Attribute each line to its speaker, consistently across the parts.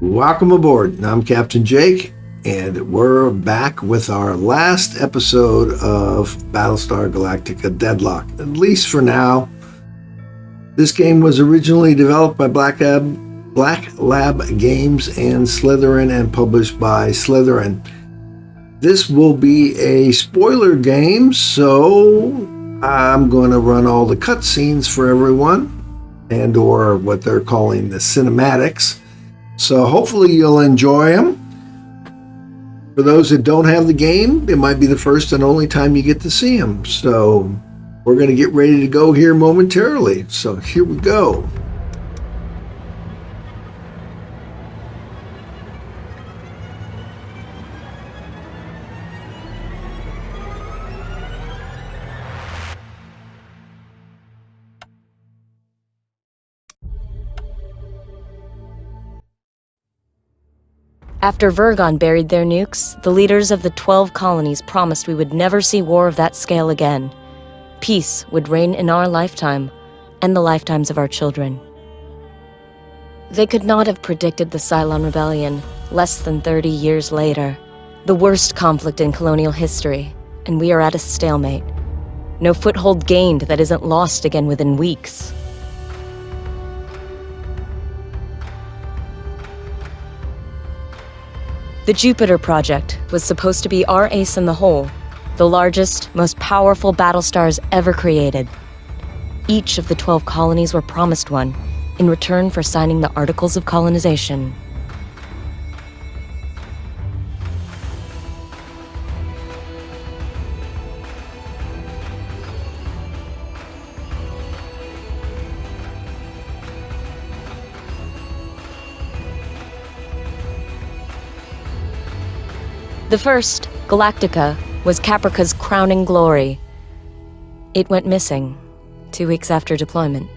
Speaker 1: Welcome aboard. I'm Captain Jake, and we're back with our last episode of Battlestar Galactica Deadlock, at least for now. This game was originally developed by Black Lab Games and Slytherin and published by Slytherin. This will be a spoiler game, so I'm going to run all the cutscenes for everyone, and or what they're calling the cinematics. So hopefully you'll enjoy them. For those that don't have the game, it might be the first and only time you get to see them. So we're going to get ready to go here momentarily. So here we go.
Speaker 2: After Vergon buried their nukes, the leaders of the 12 colonies promised we would never see war of that scale again. Peace would reign in our lifetime, and the lifetimes of our children. They could not have predicted the Cylon Rebellion less than 30 years later. The worst conflict in colonial history, and we are at a stalemate. No foothold gained that isn't lost again within weeks. The Jupiter Project was supposed to be our ace in the hole, the largest, most powerful Battlestars ever created. Each of the 12 colonies were promised one, in return for signing the Articles of Colonization. The first, Galactica, was Caprica's crowning glory. It went missing 2 weeks after deployment.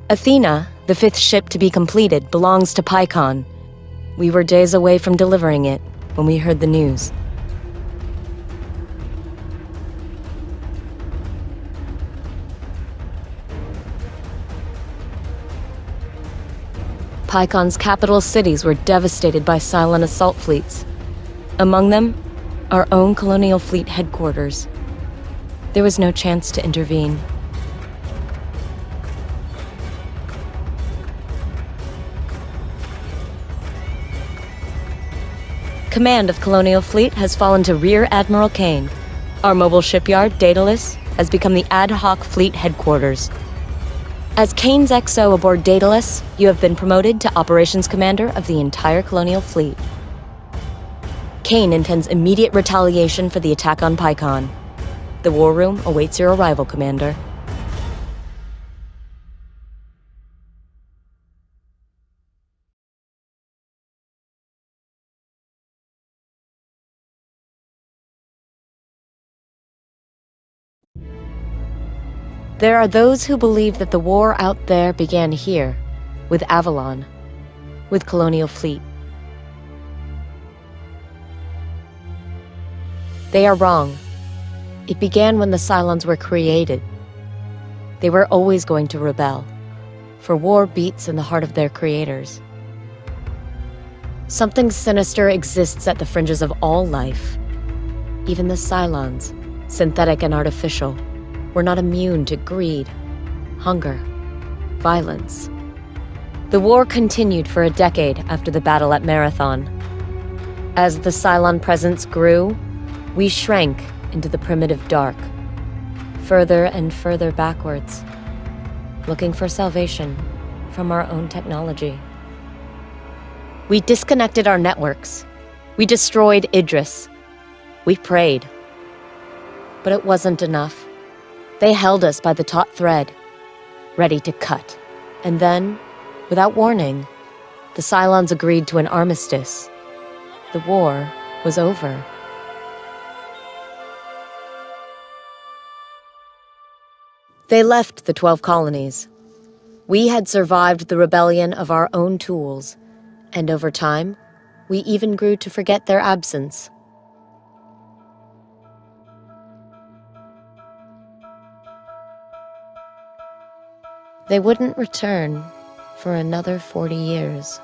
Speaker 2: Athena, the 5th ship to be completed, belongs to Pycon. We were days away from delivering it when we heard the news. Pycon's capital cities were devastated by Cylon assault fleets. Among them, our own colonial fleet headquarters. There was no chance to intervene. Command of Colonial Fleet has fallen to Rear Admiral Kane. Our mobile shipyard, Daedalus, has become the ad hoc fleet headquarters. As Kane's XO aboard Daedalus, you have been promoted to Operations Commander of the entire Colonial Fleet. Kane intends immediate retaliation for the attack on Pycon. The War Room awaits your arrival, Commander. There are those who believe that the war out there began here, with Avalon, with Colonial Fleet. They are wrong. It began when the Cylons were created. They were always going to rebel, for war beats in the heart of their creators. Something sinister exists at the fringes of all life. Even the Cylons, synthetic and artificial, were not immune to greed, hunger, violence. The war continued for a decade after the battle at Marathon. As the Cylon presence grew, we shrank into the primitive dark, further and further backwards, looking for salvation from our own technology. We disconnected our networks. We destroyed Idris. We prayed. But it wasn't enough. They held us by the taut thread, ready to cut And then, without warning, the Cylons agreed to an armistice. The war was over. They left the 12 colonies. We had survived the rebellion of our own tools, and over time, we even grew to forget their absence. They wouldn't return for another 40 years.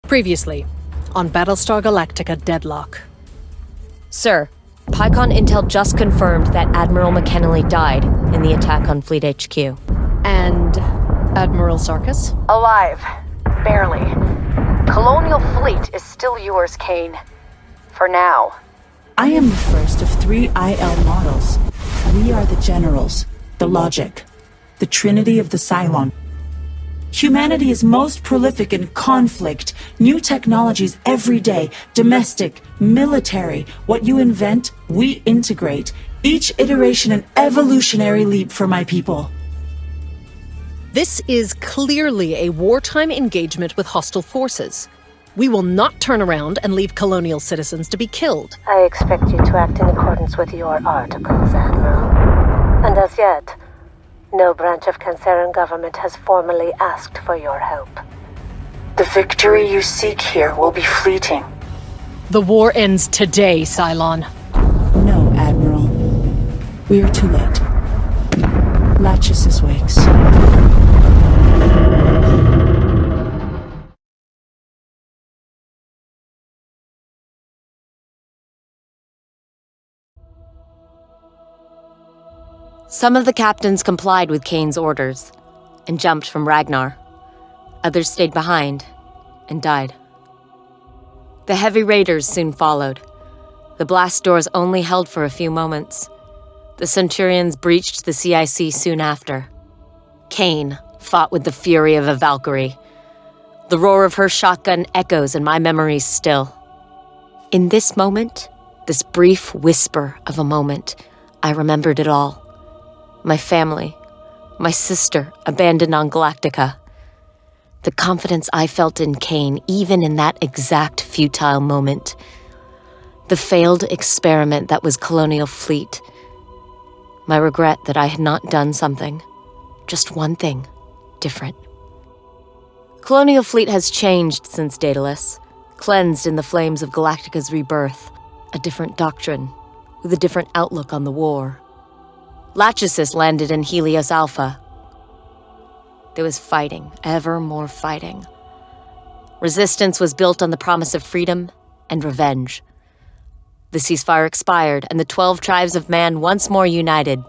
Speaker 3: Previously, on Battlestar Galactica Deadlock.
Speaker 2: Sir, PyCon Intel just confirmed that Admiral McKinley died in the attack on Fleet HQ.
Speaker 3: And Admiral Sarkis?
Speaker 4: Alive. Barely. Colonial Fleet is still yours, Kane. For now.
Speaker 5: I am the first of 3 IL models. We are the generals, the logic, the trinity of the Cylon. Humanity is most prolific in conflict, new technologies every day, domestic, military. What you invent, we integrate. Each iteration an evolutionary leap for my people.
Speaker 3: This is clearly a wartime engagement with hostile forces. We will not turn around and leave colonial citizens to be killed.
Speaker 4: I expect you to act in accordance with your articles, Admiral. And as yet, no branch of Canceran government has formally asked for your help. The victory you seek here will be fleeting.
Speaker 3: The war ends today, Cylon.
Speaker 5: No, Admiral. We are too late. Lachesis wakes.
Speaker 2: Some of the captains complied with Kane's orders and jumped from Ragnar. Others stayed behind and died. The heavy raiders soon followed. The blast doors only held for a few moments. The Centurions breached the CIC soon after. Kane fought with the fury of a Valkyrie. The roar of her shotgun echoes in my memories still. In this moment, this brief whisper of a moment, I remembered it all. My family, my sister abandoned on Galactica. The confidence I felt in Kane, even in that exact futile moment. The failed experiment that was Colonial Fleet. My regret that I had not done something, just one thing, different. Colonial Fleet has changed since Daedalus, cleansed in the flames of Galactica's rebirth, a different doctrine, with a different outlook on the war. Lachesis landed in Helios Alpha. There was fighting, ever more fighting. Resistance was built on the promise of freedom and revenge. The ceasefire expired, and the 12 tribes of man once more united.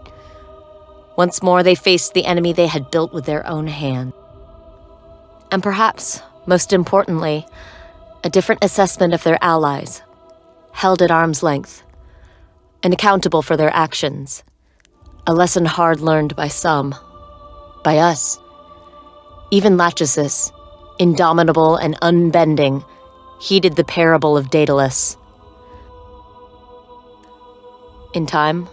Speaker 2: Once more they faced the enemy they had built with their own hand. And perhaps, most importantly, a different assessment of their allies, held at arm's length, and accountable for their actions. A lesson hard learned by some, by us. Even Lachesis, indomitable and unbending, heeded the parable of Daedalus. In time,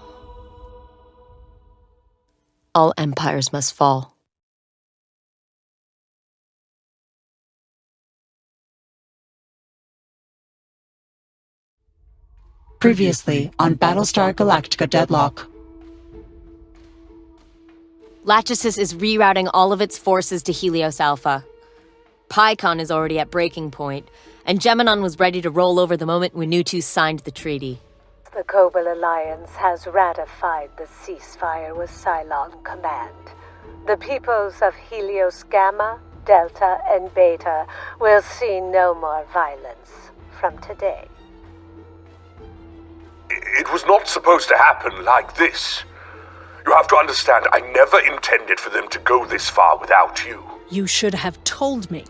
Speaker 2: all empires must fall.
Speaker 5: Previously on Battlestar Galactica Deadlock.
Speaker 2: Lachesis is rerouting all of its forces to Helios Alpha. PyCon is already at breaking point, and Geminon was ready to roll over the moment Winutu signed the treaty.
Speaker 4: The Kobal Alliance has ratified the ceasefire with Cylon Command. The peoples of Helios Gamma, Delta, and Beta will see no more violence from today.
Speaker 6: It was not supposed to happen like this. You have to understand, I never intended for them to go this far without you.
Speaker 3: You should have told me.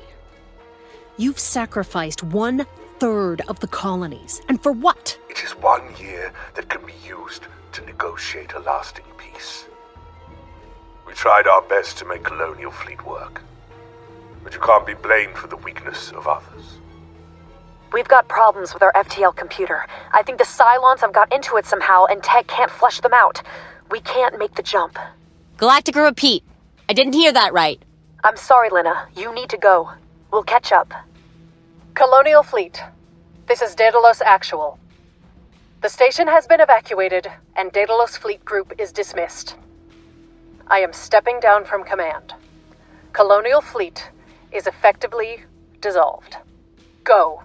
Speaker 3: You've sacrificed 1/3 of the colonies. And for what?
Speaker 6: It is 1 year that can be used to negotiate a lasting peace. We tried our best to make Colonial Fleet work. But but you can't be blamed for the weakness of others.
Speaker 7: We've got problems with our FTL computer. I think the Cylons have got into it somehow, and Tech can't flush them out. We can't make the jump.
Speaker 2: Galactica, repeat. I didn't hear that right.
Speaker 7: I'm sorry, Lena. You need to go. We'll catch up.
Speaker 3: Colonial Fleet, this is Daedalus Actual. The station has been evacuated, and Daedalus Fleet Group is dismissed. I am stepping down from command. Colonial Fleet is effectively dissolved. Go.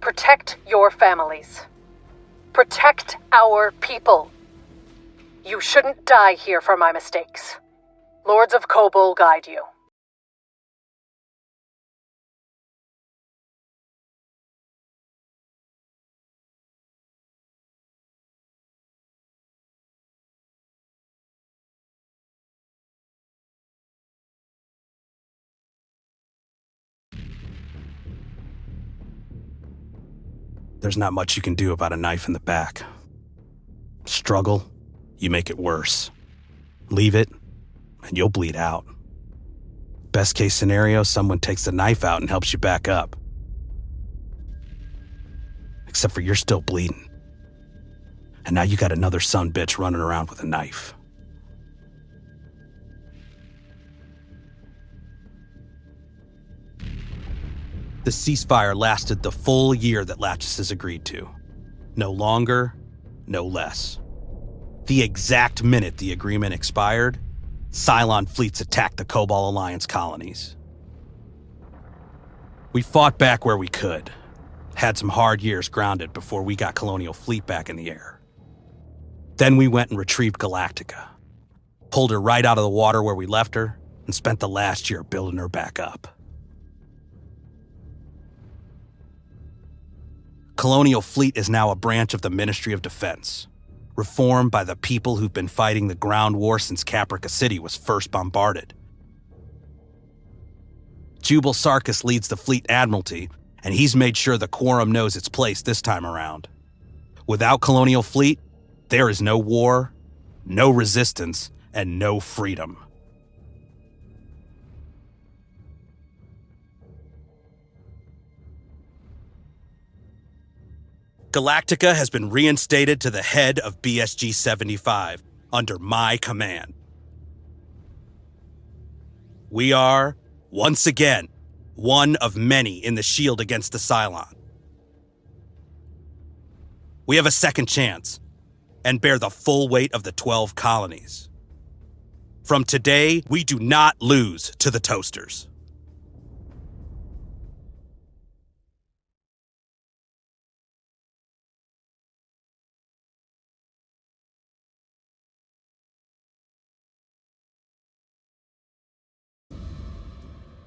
Speaker 3: Protect your families. Protect our people. You shouldn't die here for my mistakes. Lords of Kobol guide you.
Speaker 8: There's not much you can do about a knife in the back. Struggle, you make it worse. Leave it, and you'll bleed out. Best case scenario, someone takes the knife out and helps you back up. Except for you're still bleeding. And now you got another son bitch running around with a knife. The ceasefire lasted the full year that Latches agreed to. No longer, no less. The exact minute the agreement expired, Cylon fleets attacked the Kobol Alliance colonies. We fought back where we could, had some hard years grounded before we got Colonial Fleet back in the air. Then we went and retrieved Galactica, pulled her right out of the water where we left her, and spent the last year building her back up. Colonial Fleet is now a branch of the Ministry of Defense, reformed by the people who've been fighting the ground war since Caprica City was first bombarded. Jubal Sarkis leads the Fleet Admiralty, and he's made sure the Quorum knows its place this time around. Without Colonial Fleet, there is no war, no resistance, and no freedom. Galactica has been reinstated to the head of BSG-75 under my command. We are, once again, one of many in the shield against the Cylon. We have a second chance and bear the full weight of the 12 colonies. From today, we do not lose to the Toasters.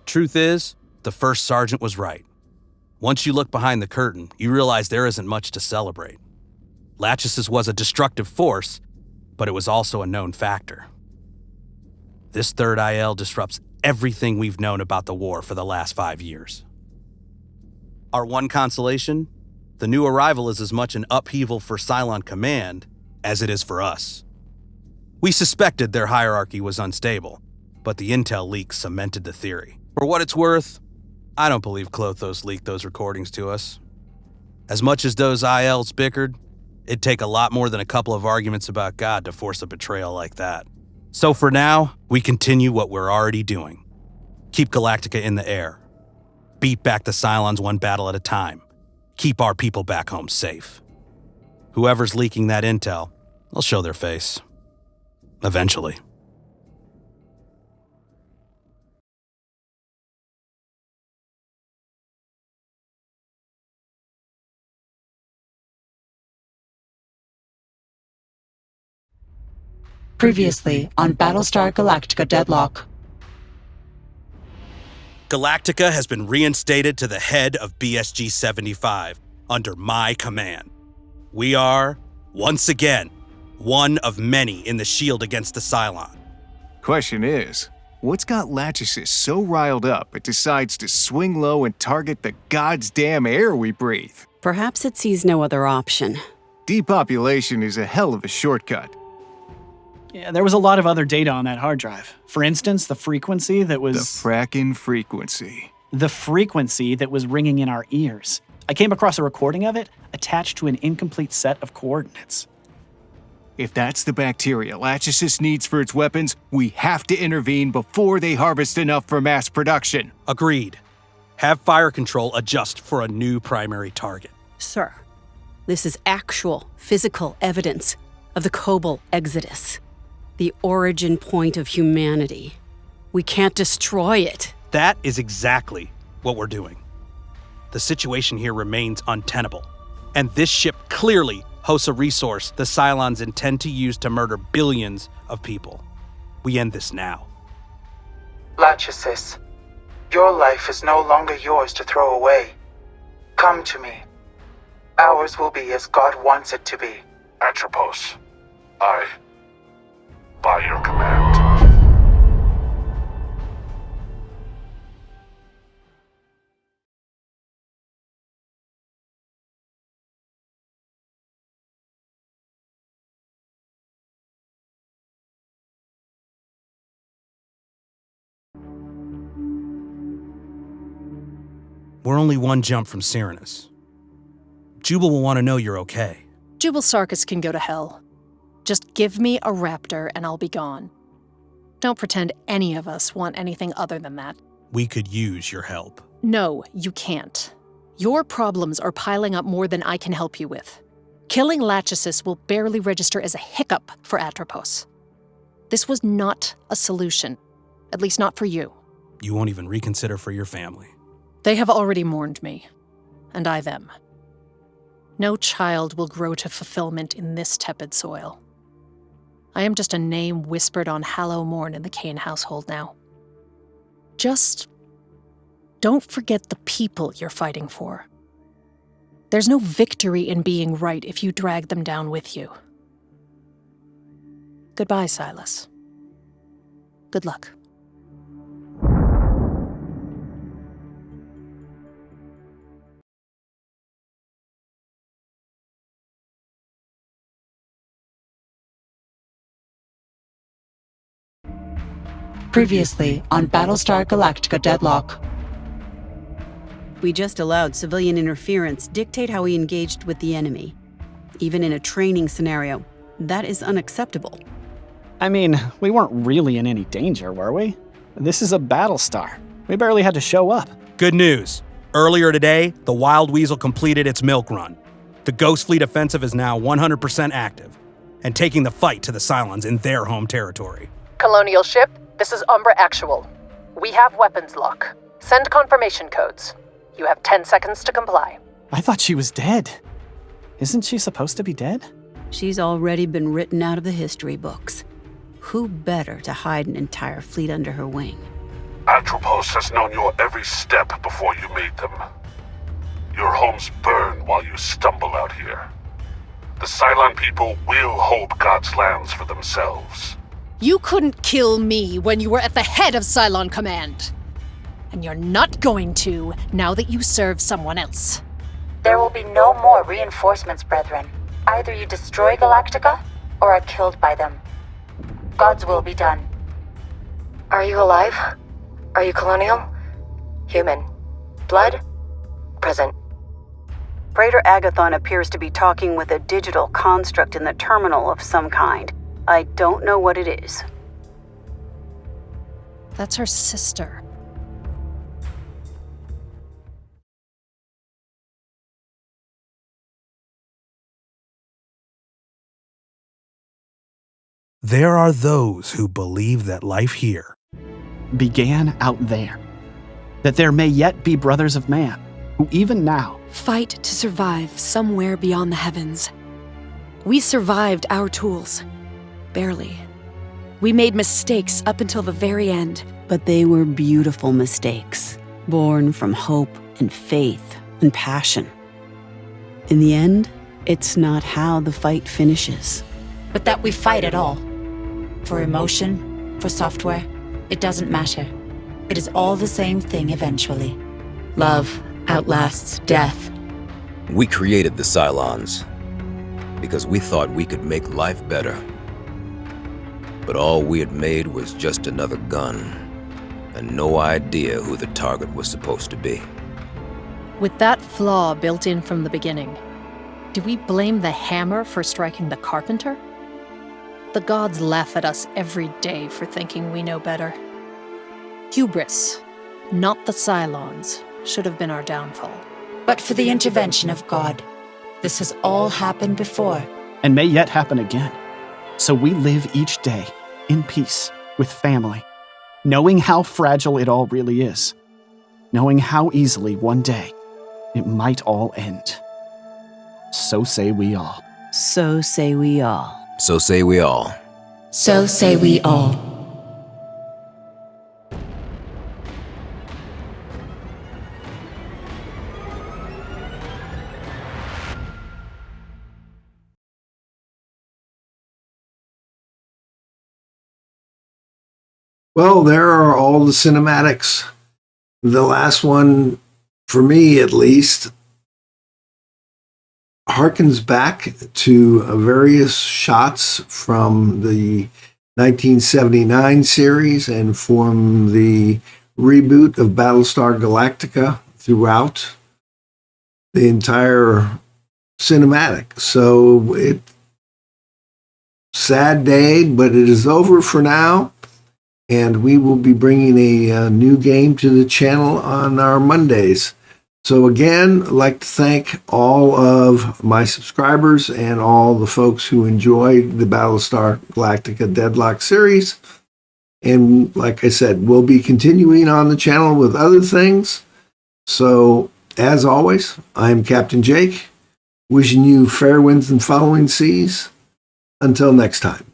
Speaker 8: Truth is, the first sergeant was right. Once you look behind the curtain, you realize there isn't much to celebrate. Latches was a destructive force, but it was also a known factor. This third IL disrupts everything we've known about the war for the last 5 years. Our one consolation? The new arrival is as much an upheaval for Cylon Command as it is for us. We suspected their hierarchy was unstable, but the intel leaks cemented the theory. For what it's worth, I don't believe Clothos leaked those recordings to us. As much as those ILs bickered, it'd take a lot more than a couple of arguments about God to force a betrayal like that. So for now, we continue what we're already doing. Keep Galactica in the air. Beat back the Cylons one battle at a time. Keep our people back home safe. Whoever's leaking that intel, they'll show their face. Eventually.
Speaker 5: Previously on Battlestar Galactica Deadlock.
Speaker 8: Galactica has been reinstated to the head of BSG-75 under my command. We are, once again, one of many in the shield against the Cylon.
Speaker 9: Question is, what's got Latches so riled up it decides to swing low and target the goddamn air we breathe?
Speaker 10: Perhaps it sees no other option.
Speaker 9: Depopulation is a hell of a shortcut.
Speaker 10: Yeah, there was a lot of other data on that hard drive. For instance, the frequency that was...
Speaker 9: The frackin' frequency.
Speaker 10: The frequency that was ringing in our ears. I came across a recording of it attached to an incomplete set of coordinates.
Speaker 9: If that's the bacteria Lachesis needs for its weapons, we have to intervene before they harvest enough for mass production.
Speaker 8: Agreed. Have fire control adjust for a new primary target.
Speaker 11: Sir, this is actual physical evidence of the Kobol Exodus, the origin point of humanity. We can't destroy it.
Speaker 8: That is exactly what we're doing. The situation here remains untenable, and this ship clearly hosts a resource the Cylons intend to use to murder billions of people. We end this now.
Speaker 12: Lachesis, your life is no longer yours to throw away. Come to me. Ours will be as God wants it to be.
Speaker 6: Atropos, by your command.
Speaker 8: We're only one jump from Cyranus. Jubal will want to know you're okay.
Speaker 13: Jubal Sarkis can go to hell. Just give me a raptor and I'll be gone. Don't pretend any of us want anything other than that.
Speaker 8: We could use your help.
Speaker 13: No, you can't. Your problems are piling up more than I can help you with. Killing Lachesis will barely register as a hiccup for Atropos. This was not a solution, at least not for you.
Speaker 8: You won't even reconsider for your family.
Speaker 13: They have already mourned me, and I them. No child will grow to fulfillment in this tepid soil. I am just a name whispered on Hallow Morn in the Kane household now. Just don't forget the people you're fighting for. There's no victory in being right if you drag them down with you. Goodbye, Silas. Good luck.
Speaker 5: Previously on Battlestar Galactica Deadlock.
Speaker 11: We just allowed civilian interference dictate how we engaged with the enemy. Even in a training scenario, that is unacceptable.
Speaker 10: I mean, we weren't really in any danger, were we? This is a Battlestar. We barely had to show up.
Speaker 8: Good news. Earlier today, the Wild Weasel completed its milk run. The Ghost Fleet offensive is now 100% active and taking the fight to the Cylons in their home territory.
Speaker 3: Colonial ship, this is Umbra Actual. We have weapons lock. Send confirmation codes. You have 10 seconds to comply.
Speaker 10: I thought she was dead. Isn't she supposed to be dead?
Speaker 11: She's already been written out of the history books. Who better to hide an entire fleet under her wing?
Speaker 6: Atropos has known your every step before you made them. Your homes burn while you stumble out here. The Cylon people will hold God's lands for themselves.
Speaker 13: You couldn't kill me when you were at the head of Cylon Command. And you're not going to now that you serve someone else.
Speaker 7: There will be no more reinforcements, brethren. Either you destroy Galactica, or are killed by them. God's will be done.
Speaker 14: Are you alive? Are you colonial? Human? Blood? Present.
Speaker 11: Praetor Agathon appears to be talking with a digital construct in the terminal of some kind. I don't know what it is.
Speaker 13: That's her sister.
Speaker 8: There are those who believe that life here
Speaker 10: began out there. That there may yet be brothers of man, who even now
Speaker 15: fight to survive somewhere beyond the heavens. We survived our tools. Barely. We made mistakes up until the very end.
Speaker 11: But they were beautiful mistakes, born from hope and faith and passion. In the end, it's not how the fight finishes,
Speaker 5: But that we fight at all. For emotion, for software, it doesn't matter. It is all the same thing eventually.
Speaker 15: Love outlasts death.
Speaker 16: We created the Cylons because we thought we could make life better. But all we had made was just another gun, and no idea who the target was supposed to be.
Speaker 13: With that flaw built in from the beginning, do we blame the hammer for striking the carpenter? The gods laugh at us every day for thinking we know better. Hubris, not the Cylons, should have been our downfall.
Speaker 5: But for the intervention of God, this has all happened before.
Speaker 10: And may yet happen again. So we live each day in peace with family, knowing how fragile it all really is, knowing how easily one day it might all end. So say we all.
Speaker 11: So say we all.
Speaker 16: So say we all.
Speaker 2: So say we all.
Speaker 1: Well, there are all the cinematics. The last one, for me at least, harkens back to various shots from the 1979 series and from the reboot of Battlestar Galactica throughout the entire cinematic. So sad day, but it is over for now. And we will be bringing a new game to the channel on our Mondays. So again, I'd like to thank all of my subscribers and all the folks who enjoyed the Battlestar Galactica Deadlock series. And like I said, we'll be continuing on the channel with other things. So as always, I'm Captain Jake, wishing you fair winds and following seas. Until next time.